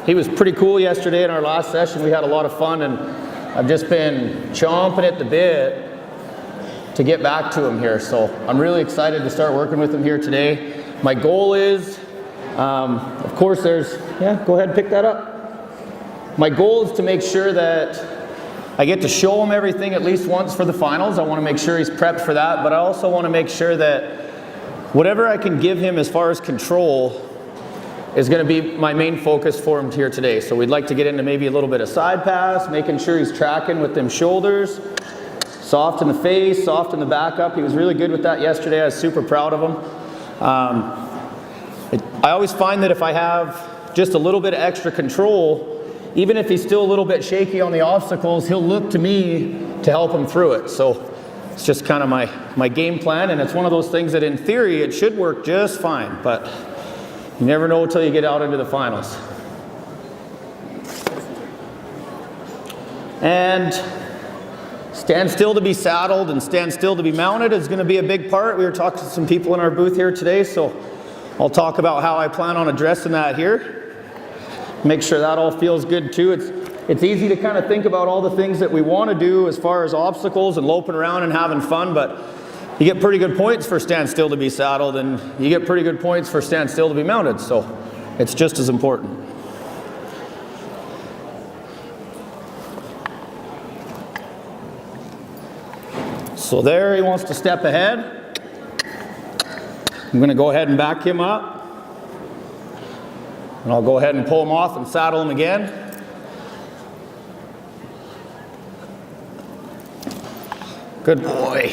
He was pretty cool yesterday in our last session. We had a lot of fun, and I've just been chomping at the bit to get back to him here. So I'm really excited to start working with him here today. My goal is, of course go ahead and pick that up. My goal is to make sure that I get to show him everything at least once for the finals. I want to make sure he's prepped for that, but I also want to make sure that whatever I can give him as far as control is going to be my main focus for him here today. So we'd like to get into maybe a little bit of side pass, making sure he's tracking with them shoulders, soft in the face, soft in the back up. He was really good with that yesterday. I was super proud of him. I always find that if I have just a little bit of extra control, even if he's still a little bit shaky on the obstacles, he'll look to me to help him through it. So it's just kind of my game plan, and it's one of those things that in theory it should work just fine, but you never know until you get out into the finals. And stand still to be saddled and stand still to be mounted is going to be a big part. We were talking to some people in our booth here today, so I'll talk about how I plan on addressing that here. Make sure that all feels good too. It's easy to kind of think about all the things that we want to do as far as obstacles and loping around and having fun, but you get pretty good points for stand still to be saddled, and you get pretty good points for stand still to be mounted, so it's just as important. So there he wants to step ahead. I'm going to go ahead and back him up, and I'll go ahead and pull him off and saddle him again. Good boy.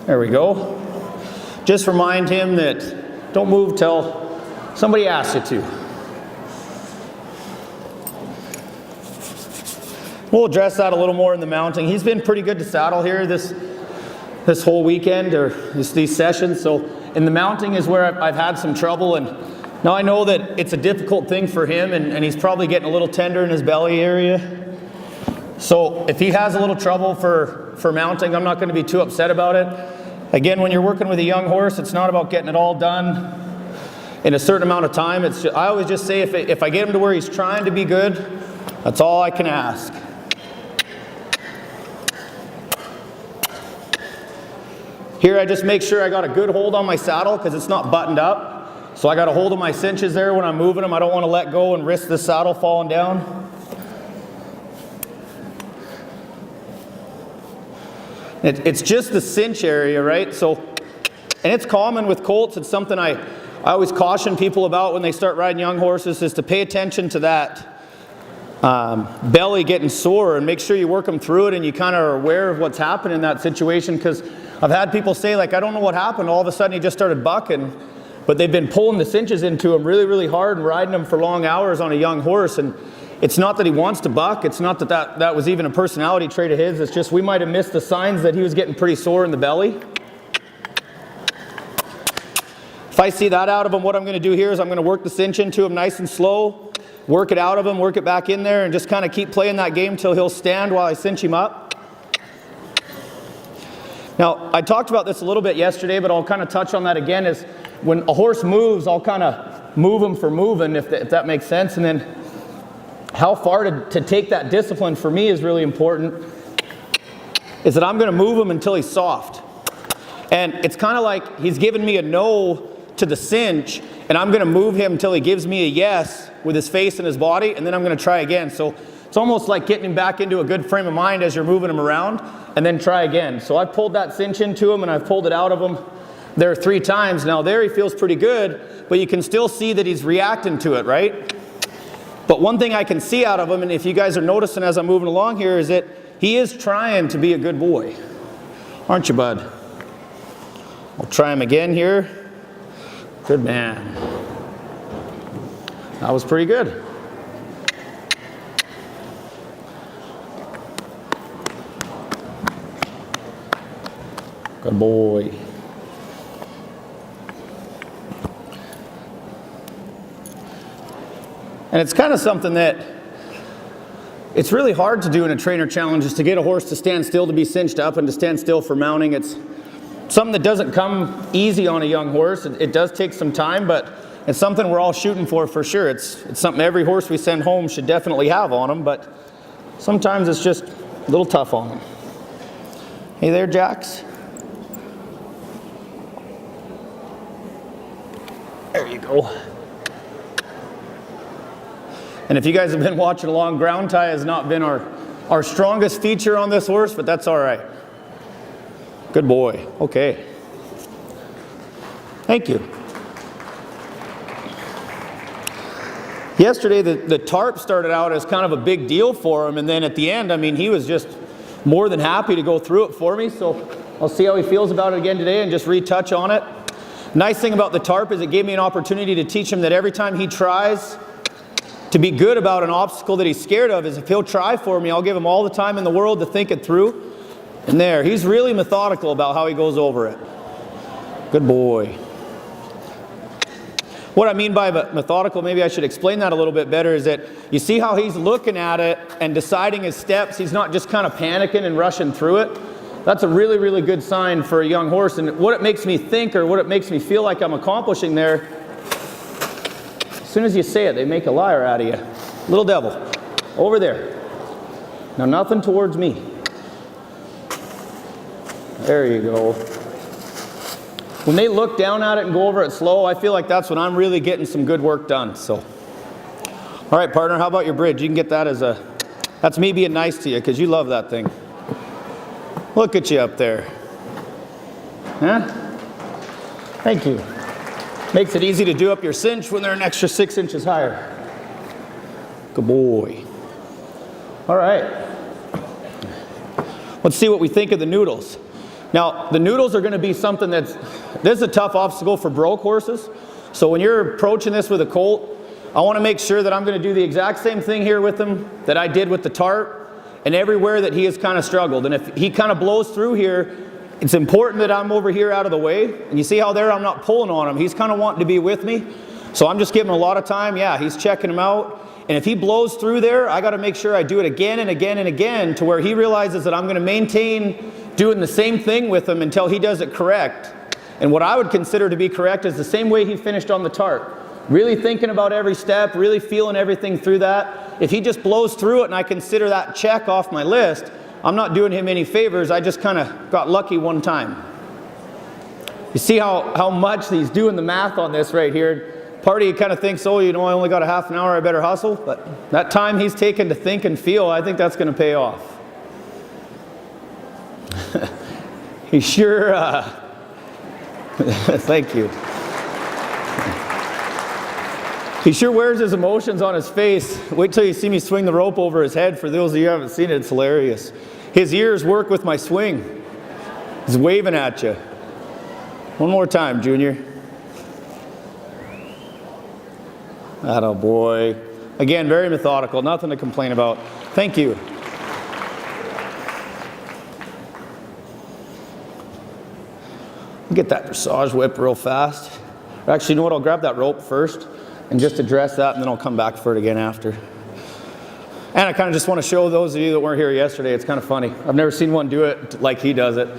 There we go. Just remind him that don't move till somebody asks you to. We'll address that a little more in the mounting. He's been pretty good to saddle here this whole weekend, or these sessions. So in the mounting is where I've had some trouble, and now I know that it's a difficult thing for him, and he's probably getting a little tender in his belly area. So if he has a little trouble for mounting, I'm not going to be too upset about it. Again, when you're working with a young horse, it's not about getting it all done in a certain amount of time. I always just say if I get him to where he's trying to be good, that's all I can ask. Here I just make sure I got a good hold on my saddle because it's not buttoned up. So I got a hold of my cinches there when I'm moving them. I don't want to let go and risk the saddle falling down. It's just the cinch area, right? So, and it's common with colts. It's something I always caution people about when they start riding young horses, is to pay attention to that belly getting sore, and make sure you work them through it and you kind of are aware of what's happening in that situation. Because I've had people say, like, I don't know what happened. All of a sudden he just started bucking, but they've been pulling the cinches into him really, really hard and riding them for long hours on a young horse. And it's not that he wants to buck. It's not that was even a personality trait of his. It's just we might have missed the signs that he was getting pretty sore in the belly. If I see that out of him, what I'm going to do here is I'm going to work the cinch into him nice and slow, work it out of him, work it back in there, and just kind of keep playing that game till he'll stand while I cinch him up. Now, I talked about this a little bit yesterday, but I'll kind of touch on that again. Is when a horse moves, I'll kind of move him for moving, if that makes sense. And then how far to take that discipline for me is really important, is that I'm going to move him until he's soft. And it's kind of like he's giving me a no to the cinch, and I'm going to move him until he gives me a yes with his face and his body, and then I'm going to try again. So it's almost like getting him back into a good frame of mind as you're moving him around, and then try again. So I pulled that cinch into him, and I've pulled it out of him there 3 times. Now there he feels pretty good, but you can still see that he's reacting to it, right? But one thing I can see out of him, and if you guys are noticing as I'm moving along here, is that he is trying to be a good boy. Aren't you, bud? We'll try him again here. Good man. That was pretty good. Good boy. And it's kind of something that it's really hard to do in a trainer challenge, is to get a horse to stand still to be cinched up and to stand still for mounting. It's something that doesn't come easy on a young horse. It does take some time, but it's something we're all shooting for sure. It's something every horse we send home should definitely have on them, but sometimes it's just a little tough on them. Hey there, Jax. There you go. And if you guys have been watching along, ground tie has not been our strongest feature on this horse, but that's all right. Good boy. Okay. Thank you. Yesterday, the tarp started out as kind of a big deal for him, and then at the end, I mean, he was just more than happy to go through it for me, so I'll see how he feels about it again today and just retouch on it. Nice thing about the tarp is it gave me an opportunity to teach him that every time he tries to be good about an obstacle that he's scared of, is if he'll try for me, I'll give him all the time in the world to think it through. And there, he's really methodical about how he goes over it. Good boy. What I mean by methodical, maybe I should explain that a little bit better, is that you see how he's looking at it and deciding his steps. He's not just kind of panicking and rushing through it. That's a really, really good sign for a young horse. And what it makes me think, or what it makes me feel like I'm accomplishing there, as soon as you say it, they make a liar out of you. Little devil, over there. Now nothing towards me. There you go. When they look down at it and go over it slow, I feel like that's when I'm really getting some good work done. So, all right, partner, how about your bridge? You can get that as that's me being nice to you because you love that thing. Look at you up there. Huh? Thank you. Makes it easy to do up your cinch when they're an extra 6 inches higher. Good boy. All right. Let's see what we think of the noodles. Now, the noodles are going to be something this is a tough obstacle for broke horses. So when you're approaching this with a colt, I want to make sure that I'm going to do the exact same thing here with him that I did with the tarp, and everywhere that he has kind of struggled. And if he kind of blows through here, it's important that I'm over here out of the way. And you see how there I'm not pulling on him. He's kind of wanting to be with me. So I'm just giving him a lot of time. Yeah, he's checking him out. And if he blows through there, I got to make sure I do it again and again and again to where he realizes that I'm going to maintain doing the same thing with him until he does it correct. And what I would consider to be correct is the same way he finished on the tarp. Really thinking about every step, really feeling everything through that. If he just blows through it and I consider that check off my list, I'm not doing him any favors. I just kind of got lucky one time. You see how much he's doing the math on this right here. Part of you kind of thinks, oh, you know, I only got a half an hour, I better hustle. But that time he's taken to think and feel, I think that's going to pay off. He sure, thank you. He sure wears his emotions on his face. Wait till you see me swing the rope over his head. For those of you who haven't seen it, it's hilarious. His ears work with my swing. He's waving at you. One more time, Junior. Atta boy. Again, very methodical. Nothing to complain about. Thank you. Get that dressage whip real fast. Actually, you know what? I'll grab that rope first and just address that, and then I'll come back for it again after. And I kind of just want to show those of you that weren't here yesterday, it's kind of funny. I've never seen one do it like he does it.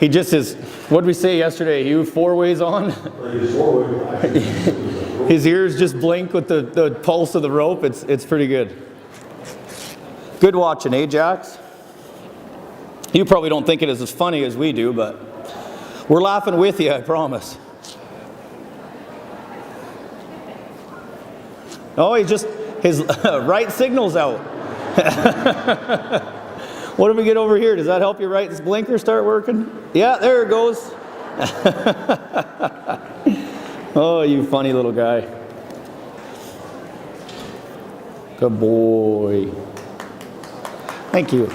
He just is, what did we say yesterday? You 4 ways on? His ears just blink with the pulse of the rope. It's pretty good. Good watching, eh, Jax? You probably don't think it is as funny as we do, but we're laughing with you, I promise. Oh, his right signal's out. What do we get over here? Does that help your right blinker start working? Yeah, there it goes. Oh, you funny little guy. Good boy. Thank you.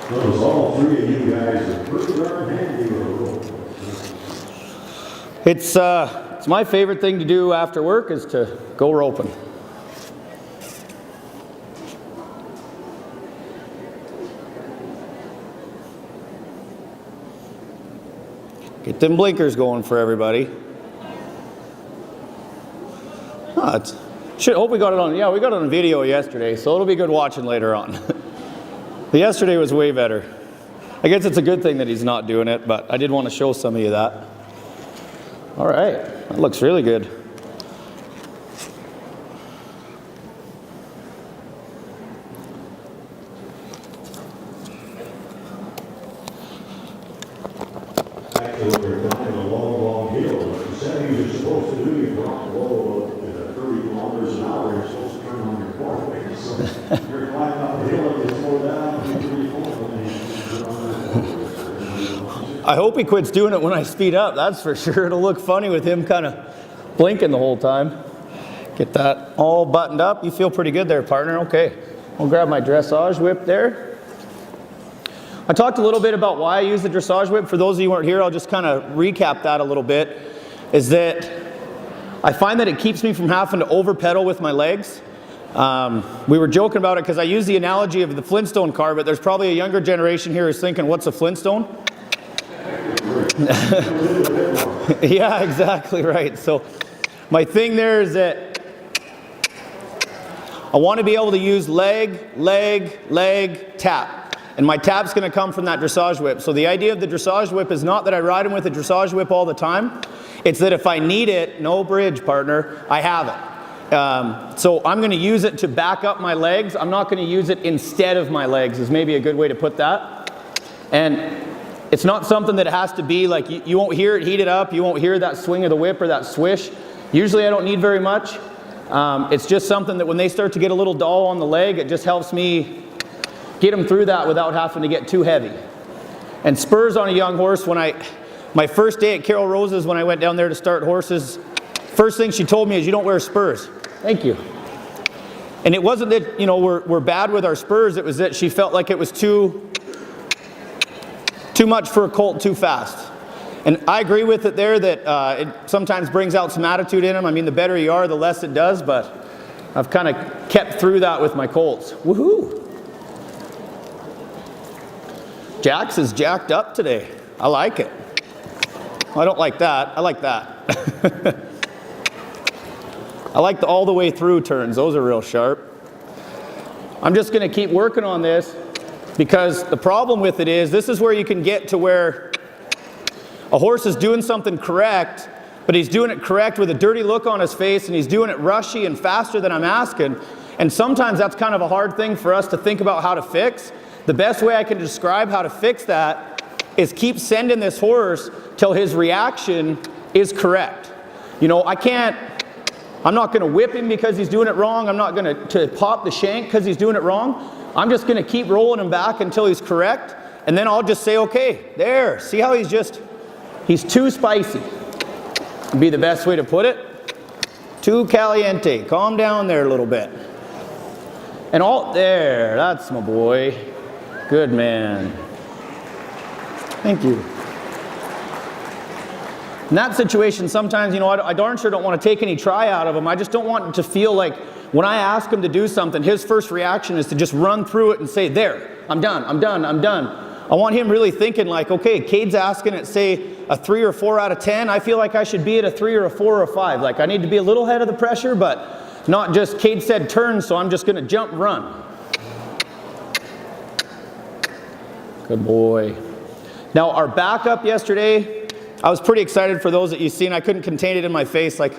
Notice all 3 of you guys are pretty darn handy with a rope. It's my favorite thing to do after work is to go roping. Get them blinkers going for everybody. Hope we got it on. Yeah, we got it on video yesterday, so it'll be good watching later on. But yesterday was way better. I guess it's a good thing that he's not doing it, but I did want to show some of you that. All right, that looks really good. Actually, when you're climbing a long, long hill, what the settings you're supposed to do, you drop low at 30 kilometers an hour, you're supposed to turn on your four-way. So you're climbing up the hill, and you slow down, you turn your four-way, and you turn on your four-way. I hope he quits doing it when I speed up, that's for sure. It'll look funny with him kind of blinking the whole time. Get that all buttoned up. You feel pretty good there, partner. Okay, I'll grab my dressage whip there. I talked a little bit about why I use the dressage whip. For those of you who weren't here, I'll just kind of recap that a little bit. Is that I find that it keeps me from having to over pedal with my legs. We were joking about it because I use the analogy of the Flintstone car, but there's probably a younger generation here who's thinking, what's a Flintstone? Yeah, exactly right. So my thing there is that I want to be able to use leg, leg, leg, tap. And my tap's going to come from that dressage whip. So the idea of the dressage whip is not that I ride him with a dressage whip all the time. It's that if I need it, no bridge, partner, I have it. So I'm going to use it to back up my legs. I'm not going to use it instead of my legs is maybe a good way to put that. And it's not something that it has to be like, you won't hear it heated up. You won't hear that swing of the whip or that swish. Usually I don't need very much. It's just something that when they start to get a little dull on the leg, it just helps me get them through that without having to get too heavy. And spurs on a young horse, my first day at Carol Rose's when I went down there to start horses, first thing she told me is you don't wear spurs. Thank you. And it wasn't that, we're bad with our spurs, it was that she felt like it was too much for a colt too fast. And I agree with it there that it sometimes brings out some attitude in them. I mean, the better you are, the less it does, but I've kind of kept through that with my colts. Woohoo! Jax is jacked up today. I like it. Well, I don't like that. I like that. I like the all the way through turns. Those are real sharp. I'm just going to keep working on this because the problem with it is this is where you can get to where a horse is doing something correct, but he's doing it correct with a dirty look on his face and he's doing it rushy and faster than I'm asking. And sometimes that's kind of a hard thing for us to think about how to fix. The best way I can describe how to fix that is keep sending this horse till his reaction is correct. I'm not going to whip him because he's doing it wrong. I'm not going to pop the shank because he's doing it wrong. I'm just going to keep rolling him back until he's correct. And then I'll just say, okay, there. See how he's too spicy. Would be the best way to put it. Too caliente. Calm down there a little bit. And there, that's my boy. Good man. Thank you. In that situation, sometimes, I darn sure don't want to take any try out of him. I just don't want him to feel like when I ask him to do something, his first reaction is to just run through it and say, there, I'm done, I'm done, I'm done. I want him really thinking like, okay, Cade's asking at, say, a 3 or 4 out of 10. I feel like I should be at a 3 or a 4 or a 5. Like I need to be a little ahead of the pressure, but not just Cade said turn, so I'm just going to jump, run. Good boy. Now our backup yesterday, I was pretty excited for those that you've seen. I couldn't contain it in my face, like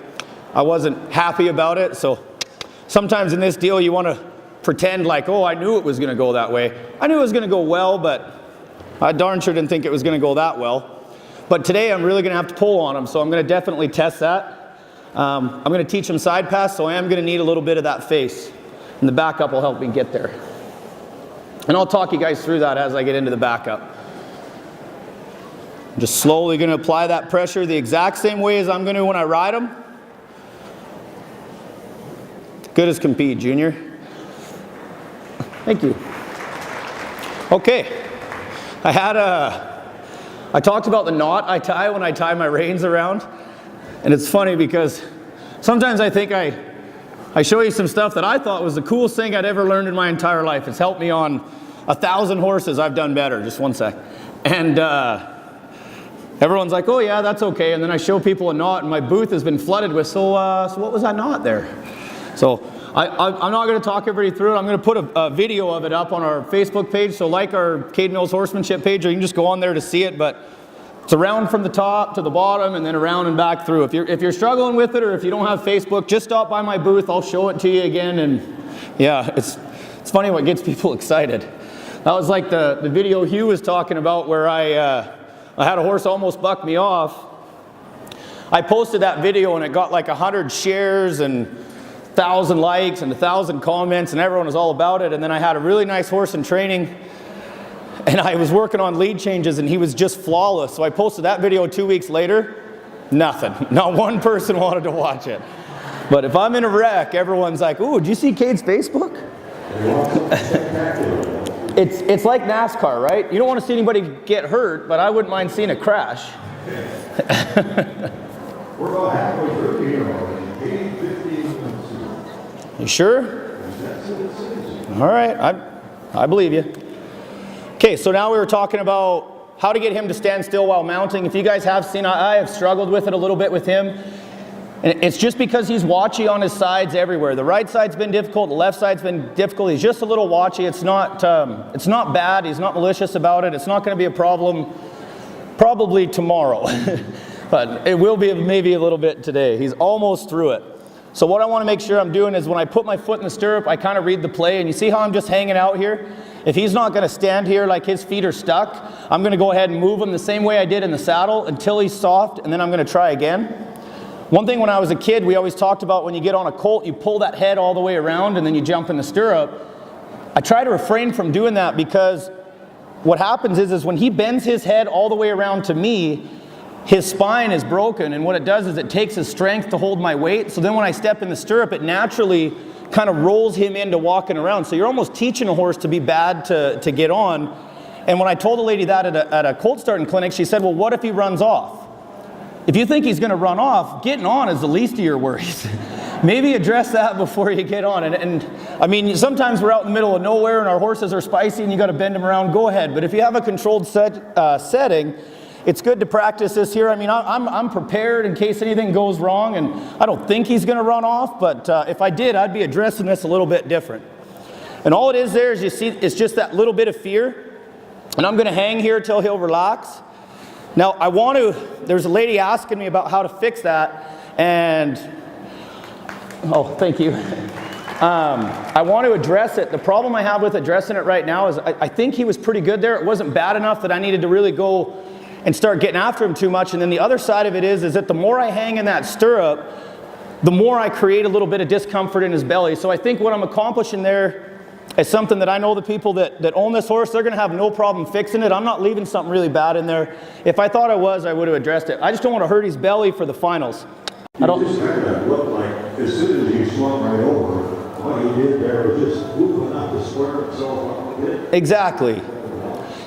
I wasn't happy about it. So sometimes in this deal you want to pretend like, oh, I knew it was going to go that way. I knew it was going to go well, but I darn sure didn't think it was going to go that well. But today I'm really going to have to pull on him, so I'm going to definitely test that. I'm going to teach him side pass, so I am going to need a little bit of that face. And the backup will help me get there. And I'll talk you guys through that as I get into the backup. I'm just slowly going to apply that pressure the exact same way as I'm going to when I ride him. Good as can be, Junior. Thank you. Okay. I talked about the knot I tie when I tie my reins around. And it's funny because sometimes I think I show you some stuff that I thought was the coolest thing I'd ever learned in my entire life. It's helped me on 1,000 horses. I've done better. Just one sec. And everyone's like, oh yeah, that's okay. And then I show people a knot and my booth has been flooded with, so what was that knot there? So I'm not going to talk everybody through it. I'm going to put a video of it up on our Facebook page. So like our Cade Mills Horsemanship page, or you can just go on there to see it. But it's around from the top to the bottom and then around and back through. If you're struggling with it, or if you don't have Facebook, just stop by my booth. I'll show it to you again. And yeah, it's funny what gets people excited. That was like the video Hugh was talking about, where I had a horse almost buck me off. I posted that video and it got like 100 shares and 1,000 likes and 1,000 comments, and everyone was all about it. And then I had a really nice horse in training, and I was working on lead changes, and he was just flawless. So I posted that video 2 weeks later, nothing. Not one person wanted to watch it. But if I'm in a wreck, everyone's like, ooh, did you see Cade's Facebook? It's like NASCAR, right? You don't want to see anybody get hurt, but I wouldn't mind seeing a crash. We're about halfway through here already. 15 minutes. You sure? All right, I believe you. Okay, so now we were talking about how to get him to stand still while mounting. If you guys have seen, I have struggled with it a little bit with him. And it's just because he's watchy on his sides everywhere. The right side's been difficult, the left side's been difficult. He's just a little watchy. It's not bad. He's not malicious about it. It's not going to be a problem probably tomorrow. But it will be maybe a little bit today. He's almost through it. So what I want to make sure I'm doing is when I put my foot in the stirrup, I kind of read the play. And you see how I'm just hanging out here? If he's not going to stand here like his feet are stuck, I'm going to go ahead and move him the same way I did in the saddle until he's soft, and then I'm going to try again. One thing when I was a kid, we always talked about when you get on a colt, you pull that head all the way around and then you jump in the stirrup. I try to refrain from doing that, because what happens is when he bends his head all the way around to me, his spine is broken, and what it does is it takes his strength to hold my weight. So then when I step in the stirrup, it naturally kind of rolls him into walking around. So you're almost teaching a horse to be bad to get on. And when I told a lady that at a colt starting clinic, she said, well, what if he runs off? If you think he's going to run off, getting on is the least of your worries. Maybe address that before you get on. And I mean, sometimes we're out in the middle of nowhere and our horses are spicy and you got to bend them around, go ahead. But if you have a controlled setting, it's good to practice this here. I mean, I'm prepared in case anything goes wrong, and I don't think he's going to run off, but if I did, I'd be addressing this a little bit different. And all it is there is, you see, it's just that little bit of fear. And I'm going to hang here till he'll relax. Now, there's a lady asking me about how to fix that, and, oh, thank you. I want to address it. The problem I have with addressing it right now is I think he was pretty good there. It wasn't bad enough that I needed to really go and start getting after him too much. And then the other side of it is that the more I hang in that stirrup, the more I create a little bit of discomfort in his belly. So I think what I'm accomplishing there is something that I know the people that own this horse, they're going to have no problem fixing it. I'm not leaving something really bad in there. If I thought I was, I would have addressed it. I just don't want to hurt his belly for the finals. It just kind of looked like, as soon as he swung right over, what he did there was just moving up to square himself up a bit. Exactly.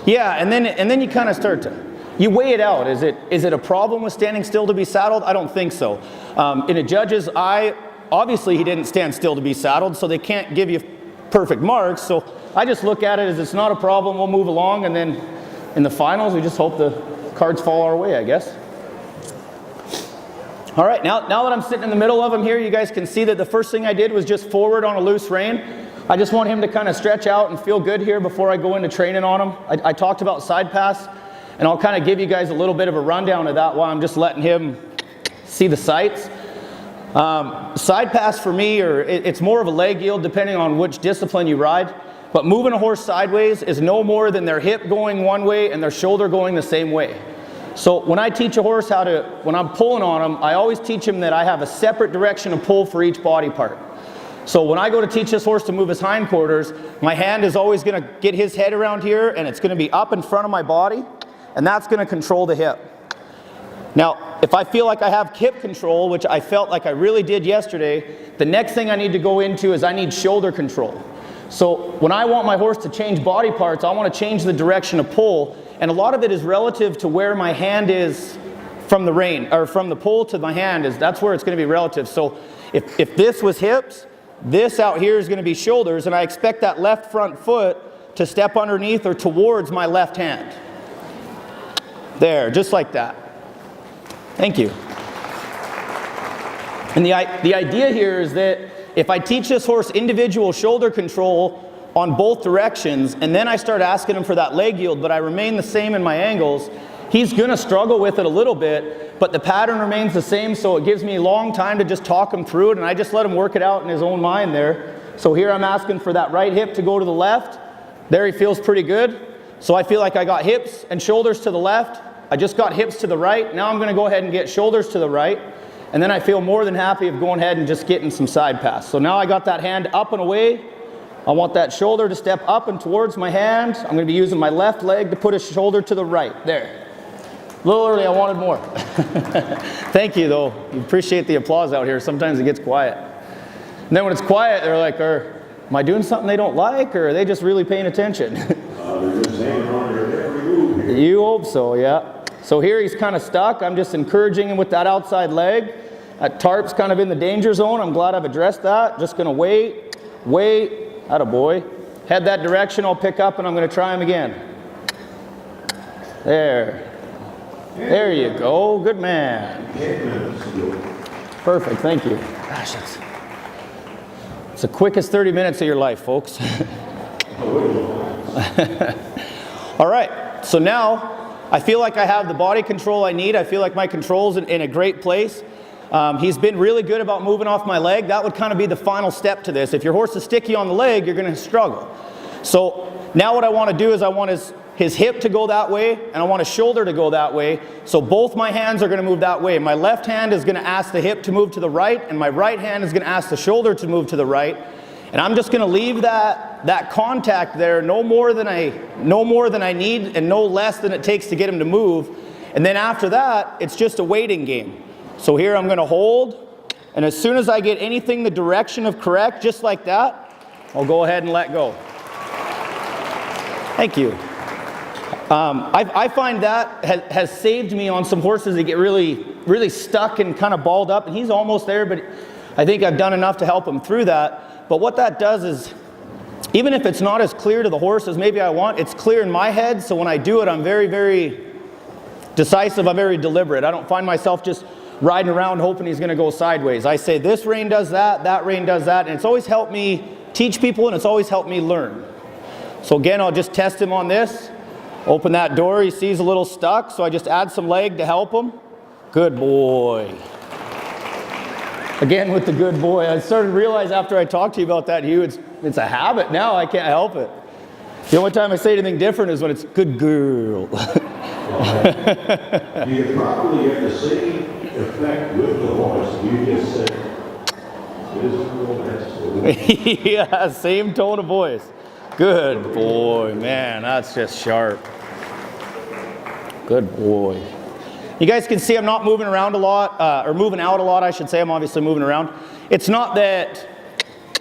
Yeah, and then you kind of start to, you weigh it out. Is it a problem with standing still to be saddled? I don't think so. In a judge's eye, obviously he didn't stand still to be saddled, so they can't give you perfect marks. So I just look at it as it's not a problem. We'll move along, and then in the finals, we just hope the cards fall our way, I guess. All right, now that I'm sitting in the middle of him here, you guys can see that the first thing I did was just forward on a loose rein. I just want him to kind of stretch out and feel good here before I go into training on him. I talked about side pass, and I'll kind of give you guys a little bit of a rundown of that while I'm just letting him see the sights. Side pass for me, it's more of a leg yield depending on which discipline you ride. But moving a horse sideways is no more than their hip going one way and their shoulder going the same way. So when I teach a horse when I'm pulling on him, I always teach him that I have a separate direction of pull for each body part. So when I go to teach this horse to move his hindquarters, my hand is always going to get his head around here, and it's going to be up in front of my body, and that's going to control the hip. Now, if I feel like I have hip control, which I felt like I really did yesterday, the next thing I need to go into is I need shoulder control. So when I want my horse to change body parts, I want to change the direction of pull, and a lot of it is relative to where my hand is from the rein, or from the pull to my hand, that's where it's going to be relative. So if this was hips, this out here is going to be shoulders, and I expect that left front foot to step underneath or towards my left hand. There, just like that. Thank you. And the idea here is that if I teach this horse individual shoulder control on both directions, and then I start asking him for that leg yield, but I remain the same in my angles, he's going to struggle with it a little bit, but the pattern remains the same, so it gives me a long time to just talk him through it, and I just let him work it out in his own mind there. So here I'm asking for that right hip to go to the left. There he feels pretty good. So I feel like I got hips and shoulders to the left. I just got hips to the right. Now I'm going to go ahead and get shoulders to the right. And then I feel more than happy of going ahead and just getting some side pass. So now I got that hand up and away. I want that shoulder to step up and towards my hand. I'm going to be using my left leg to put a shoulder to the right. There. A little early, I wanted more. Thank you, though. You appreciate the applause out here. Sometimes it gets quiet. And then when it's quiet, they're like, am I doing something they don't like, or are they just really paying attention? They're just hanging on your every move here. You hope so, yeah. So here he's kind of stuck. I'm just encouraging him with that outside leg. That tarp's kind of in the danger zone. I'm glad I've addressed that. Just going to wait. Attaboy. Head that direction, I'll pick up, and I'm going to try him again. There. There you go. Good man. Perfect. Thank you. Gosh, it's the quickest 30 minutes of your life, folks. All right. So now I feel like I have the body control I need. I feel like my control's in a great place. He's been really good about moving off my leg. That would kind of be the final step to this. If your horse is sticky on the leg, you're going to struggle. So now what I want to do is I want his hip to go that way, and I want his shoulder to go that way. So both my hands are going to move that way. My left hand is going to ask the hip to move to the right, and my right hand is going to ask the shoulder to move to the right. And I'm just going to leave that contact there no more than I need and no less than it takes to get him to move. And then after that, it's just a waiting game. So here I'm going to hold, and as soon as I get anything the direction of correct, just like that, I'll go ahead and let go. Thank you. I find that has saved me on some horses that get really, really stuck and kind of balled up, and he's almost there, but I think I've done enough to help him through that. But what that does is, even if it's not as clear to the horse as maybe I want, it's clear in my head, so when I do it, I'm very, very decisive, I'm very deliberate. I don't find myself just riding around hoping he's going to go sideways. I say this rein does that rein does that, and it's always helped me teach people, and it's always helped me learn. So again, I'll just test him on this. Open that door, he sees a little stuck, so I just add some leg to help him. Good boy. Again with the good boy. I started to realize after I talked to you about that, Hugh, it's a habit now, I can't help it. The only time I say anything different is when it's good girl. You probably get the same effect with the horse. You just say, yeah, same tone of voice. Good boy, man, that's just sharp. Good boy. You guys can see I'm not moving around a lot, or moving out a lot, I should say. I'm obviously moving around. It's not that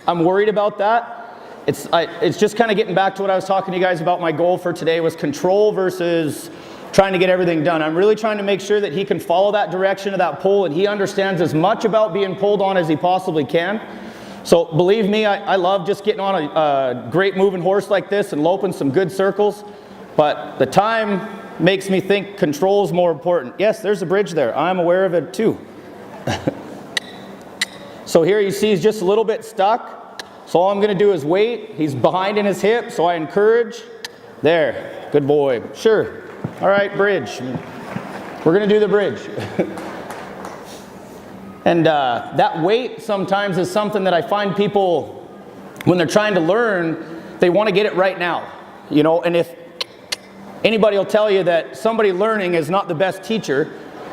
I'm worried about that. It's just kind of getting back to what I was talking to you guys about. My goal for today was control versus trying to get everything done. I'm really trying to make sure that he can follow that direction of that pull, and he understands as much about being pulled on as he possibly can. So believe me, I love just getting on a great moving horse like this and loping some good circles, but the time makes me think control is more important. Yes, there's a bridge there. I'm aware of it too. So here you see he's just a little bit stuck. So all I'm going to do is wait. He's behind in his hip, so I encourage. There, good boy. Sure. All right, bridge. We're going to do the bridge. And that wait sometimes is something that I find people, when they're trying to learn, they want to get it right now. You know, and if anybody will tell you that somebody learning is not the best teacher.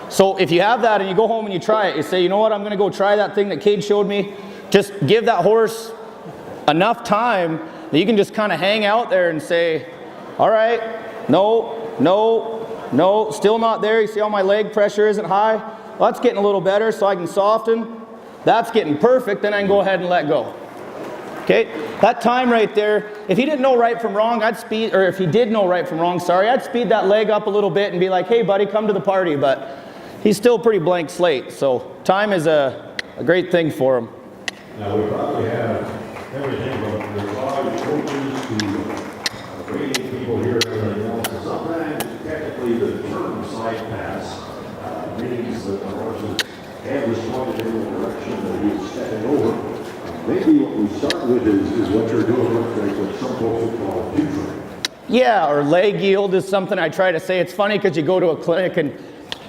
So if you have that and you go home and you try it, you say, you know what, I'm going to go try that thing that Cade showed me. Just give that horse enough time that you can just kind of hang out there and say, all right, no, still not there. You see how my leg pressure isn't high? Well, that's getting a little better, so I can soften. That's getting perfect, then I can go ahead and let go. Okay, that time right there, if he didn't know right from wrong, if he did know right from wrong, I'd speed that leg up a little bit and be like, hey buddy, come to the party, but he's still pretty blank slate, so time is a great thing for him. Now, we probably have everything from the college coaches to grading people here and everything else. And sometimes, technically, the term side pass means that the horse's head was pointed in the direction that he was stepping over. Maybe what we start with is what you're doing with what some folks would call a tutoring. Yeah, or leg yield is something I try to say. It's funny because you go to a clinic and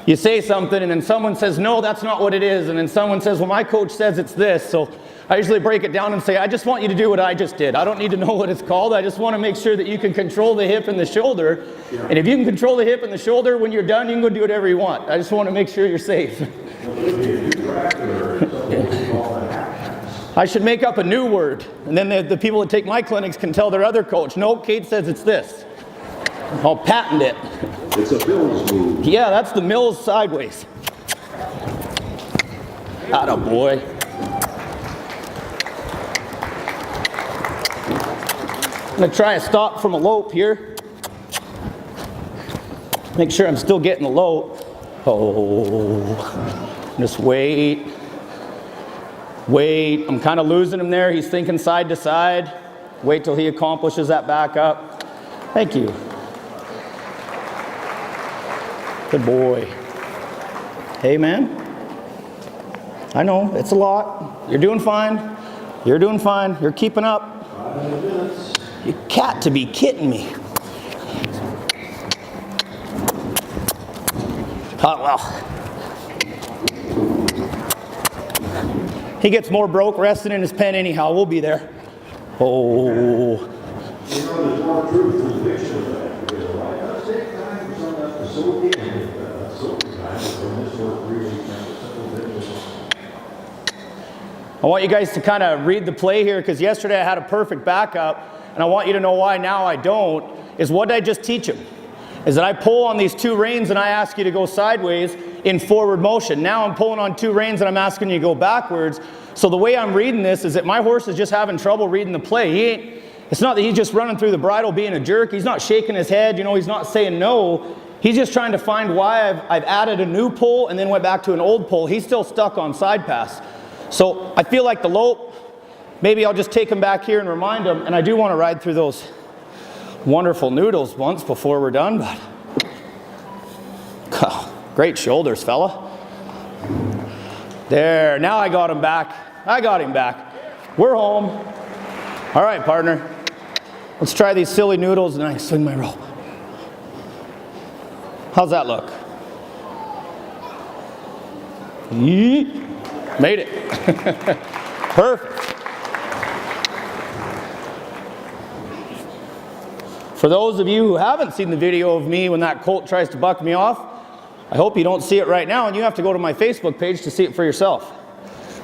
you say something and then someone says, no, that's not what it is. And then someone says, well, my coach says it's this. So I usually break it down and say, I just want you to do what I just did. I don't need to know what it's called. I just want to make sure that you can control the hip and the shoulder. And if you can control the hip and the shoulder, when you're done, you can go do whatever you want. I just want to make sure you're safe. I should make up a new word. And then the people that take my clinics can tell their other coach, no, Kate says it's this. I'll patent it. It's a Mills move. Yeah, that's the Mills sideways. Atta boy. I'm gonna try a stop from a lope here. Make sure I'm still getting the lope. Oh, just wait. Wait, I'm kind of losing him there. He's thinking side to side. Wait till he accomplishes that back up. Thank you. Good boy. Hey, man. I know, it's a lot. You're doing fine. You're doing fine. You're keeping up. 5 minutes. You got to be kidding me. Oh, well. He gets more broke resting in his pen anyhow. We'll be there. Oh. You know, there's more truth to the picture of that. Because a lot does take time for some of that facility and facility time from this work really kind of simple business. I want you guys to kind of read the play here because yesterday I had a perfect backup and I want you to know why now I don't. Is what did I just teach him? Is that I pull on these 2 reins and I ask you to go sideways in forward motion. Now I'm pulling on 2 reins and I'm asking you to go backwards. So the way I'm reading this is that my horse is just having trouble reading the play. It's not that he's just running through the bridle being a jerk. He's not shaking his head. You know, he's not saying no. He's just trying to find why I've added a new pull and then went back to an old pull. He's still stuck on side pass. So I feel like the lope, maybe I'll just take him back here and remind him. And I do want to ride through those wonderful noodles once before we're done, but great shoulders, fella. There, now I got him back. I got him back. We're home. All right, partner. Let's try these silly noodles and I swing my rope. How's that look? Yeet. Made it. Perfect. For those of you who haven't seen the video of me when that colt tries to buck me off, I hope you don't see it right now and you have to go to my Facebook page to see it for yourself.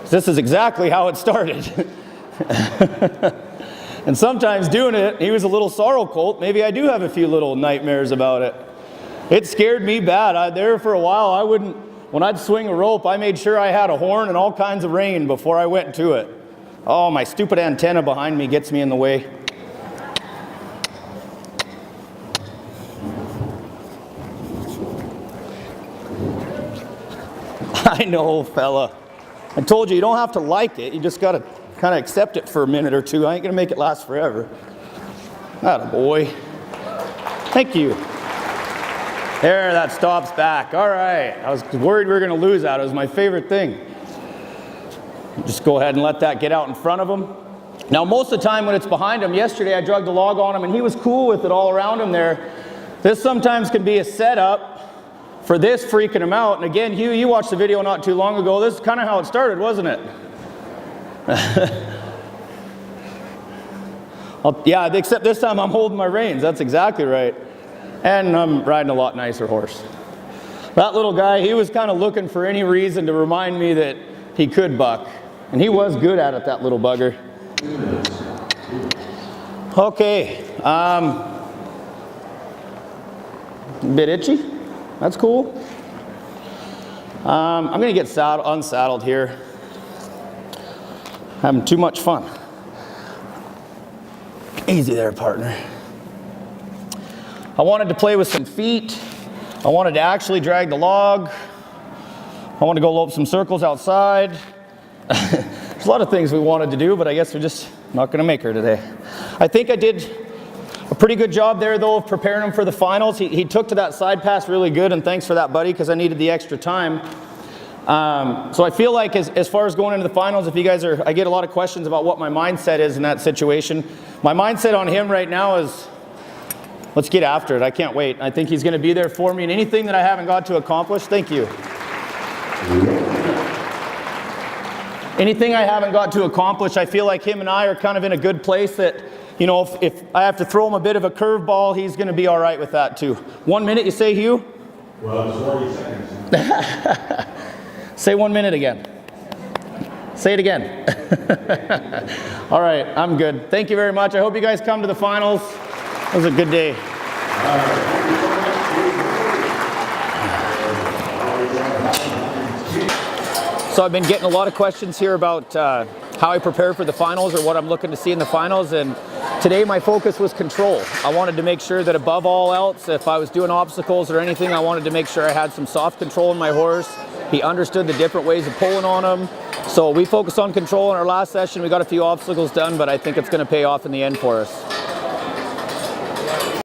This is exactly how it started. And sometimes doing it, he was a little sorrel colt. Maybe I do have a few little nightmares about it. It scared me bad. There for a while, when I'd swing a rope, I made sure I had a horn and all kinds of rein before I went to it. Oh, my stupid antenna behind me gets me in the way. I know, fella. I told you, you don't have to like it. You just got to kind of accept it for a minute or two. I ain't going to make it last forever. Atta boy. Thank you. There, that stops back. All right. I was worried we were going to lose that. It was my favorite thing. Just go ahead and let that get out in front of him. Now, most of the time when it's behind him, yesterday I drugged the log on him and he was cool with it all around him there. This sometimes can be a setup for this freaking him out. And again, Hugh, you watched the video not too long ago. This is kind of how it started, wasn't it? Yeah, except this time I'm holding my reins. That's exactly right. And I'm riding a lot nicer horse. That little guy, he was kind of looking for any reason to remind me that he could buck. And he was good at it, that little bugger. Okay. A bit itchy. That's cool. I'm going to get unsaddled here. Having too much fun. Easy there, partner. I wanted to play with some feet. I wanted to actually drag the log. I want to go lope some circles outside. There's a lot of things we wanted to do, but I guess we're just not going to make her today. I think I did a pretty good job there, though, of preparing him for the finals. He took to that side pass really good, and thanks for that, buddy, because I needed the extra time. So I feel like as far as going into the finals, if you guys are, I get a lot of questions about what my mindset is in that situation. My mindset on him right now is let's get after it. I can't wait. I think he's going to be there for me, and anything that I haven't got to accomplish, thank you. Anything I haven't got to accomplish, I feel like him and I are kind of in a good place that, you know, if I have to throw him a bit of a curveball, he's going to be all right with that too. 1 minute, you say, Hugh? Well, it's 40 seconds. Say 1 minute again. Say it again. All right, I'm good. Thank you very much. I hope you guys come to the finals. It was a good day. So I've been getting a lot of questions here about how I prepare for the finals or what I'm looking to see in the finals, and today my focus was control. I wanted to make sure that above all else, if I was doing obstacles or anything, I wanted to make sure I had some soft control in my horse. He understood the different ways of pulling on him. So we focused on control in our last session. We got a few obstacles done, but I think it's going to pay off in the end for us.